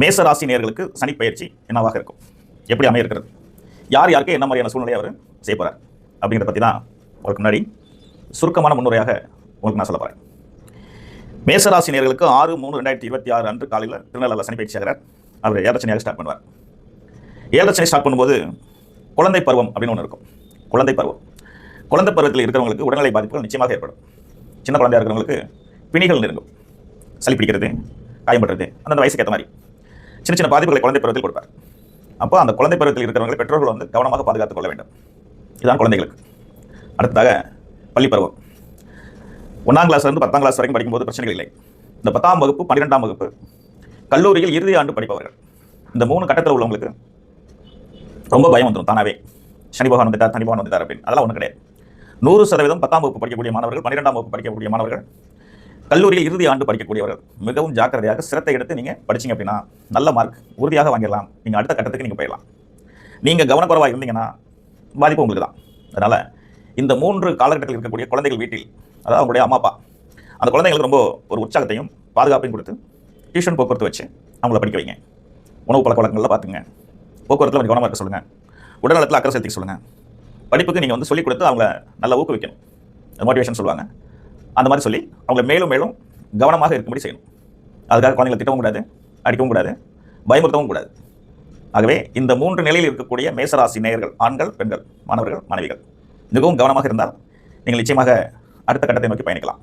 மேச ராசி நேயர்களுக்கு சனி பயிற்சி என்னவாக இருக்கும், எப்படி அமைய இருக்கிறது, யார் யாருக்கு என்ன மாதிரியான சூழ்நிலையை அவர் செய்ய போறார் அப்படிங்கிறத பற்றி தான் உங்களுக்கு முன்னாடி சுருக்கமான முன்னுரையாக உங்களுக்கு நான் சொல்ல போகிறேன். மேசராசி நேயர்களுக்கு 6/3/2026 அன்று காலையில் திருநெல்வேலியில் சனி பயிற்சி ஆகிறார். அவர் ஏழரை ஸ்டார்ட் பண்ணுவார். ஏழரை சனி ஸ்டார்ட் பண்ணும்போது குழந்தை பருவம் அப்படின்னு ஒன்று இருக்கும். குழந்தை பருவத்தில் இருக்கிறவங்களுக்கு உடல்நிலை பாதிப்புகள் நிச்சயமாக ஏற்படும். சின்ன குழந்தையாக இருக்கிறவங்களுக்கு பிணிகள் நெருங்கும், சளி பிடிக்கிறது, காயம்படுறது, அந்தந்த வயசுக்கு ஏற்ற மாதிரி சின்ன சின்ன பாதிப்புகளை குழந்தை பருவத்தில் கொடுப்பார். அப்போ அந்த குழந்தை பருவத்தில் இருக்கிறவங்களை பெற்றோர்கள் வந்து கவனமாக பாதுகாத்துக் கொள்ள வேண்டும். இதுதான் குழந்தைகளுக்கு. அடுத்ததாக பள்ளி பருவம். 1ஆம் கிளாஸ்லேருந்து 10ஆம் கிளாஸ் வரைக்கும் படிக்கும்போது பிரச்சனைகள் இல்லை. இந்த 10ஆம் வகுப்பு 12ஆம் வகுப்பு கல்லூரியில் இறுதி ஆண்டு படிப்பவர்கள், இந்த 3 கட்டத்தில் உள்ளவங்களுக்கு ரொம்ப பயம் வந்துடும் தானாவே. சனி பகவான் வந்துட்டார், தனி பகவான் வந்துட்டார் அப்படின்னு. அதெல்லாம் ஒன்றும் கிடையாது. 100% 10ஆம் வகுப்பு படிக்கக்கூடிய மாணவர்கள், 12ஆம் வகுப்பு படிக்கக்கூடிய மாணவர்கள், கல்லூரியில் இறுதி ஆண்டு படிக்கக்கூடியவர்கள் மிகவும் ஜாக்கிரதையாக சிரத்தை எடுத்து நீங்கள் படிச்சிங்க அப்படின்னா நல்ல மார்க் உறுதியாக வாங்கிடலாம். நீங்கள் அடுத்த கட்டத்துக்கு நீங்கள் போயிடலாம். நீங்கள் கவனக்குறைவாக இருந்தீங்கன்னா பாதிப்பு உங்களுக்கு தான். அதனால் இந்த 3 காலகட்டத்தில் இருக்கக்கூடிய குழந்தைகள் வீட்டில், அதாவது அவங்களுடைய அம்மா அப்பா அந்த குழந்தைங்களுக்கு ரொம்ப ஒரு உற்சாகத்தையும் பாதுகாப்பையும் கொடுத்து டியூஷன் போக்குவரத்து வச்சு அவங்கள படிக்க வைங்க. உணவு பழக்க வழக்கங்களில் பார்த்துங்க, போக்குவரத்தில் கொஞ்சம் கவனமாக இருக்க சொல்லுங்கள், உடல்நலத்தில் அக்கறை செலுத்திக்க சொல்லுங்கள். படிப்புக்கு நீங்கள் வந்து சொல்லிக் கொடுத்து அவங்கள நல்லா ஊக்குவிக்கணும், மோட்டிவேஷன் சொல்லுவாங்க. அந்த மாதிரி சொல்லி அவங்கள மேலும் மேலும் கவனமாக இருக்கும்படி செய்யணும். அதுக்காக குழந்தைகளை திட்டவும் கூடாது, அடிக்கவும் கூடாது, பயமுறுத்தவும் கூடாது. ஆகவே இந்த 3 நிலையில் இருக்கக்கூடிய மேசராசி நேயர்கள், ஆண்கள், பெண்கள், மாணவர்கள், மாணவிகள் மிகவும் கவனமாக இருந்தால் நீங்கள் நிச்சயமாக அடுத்த கட்டத்தை நோக்கி பயணிக்கலாம்.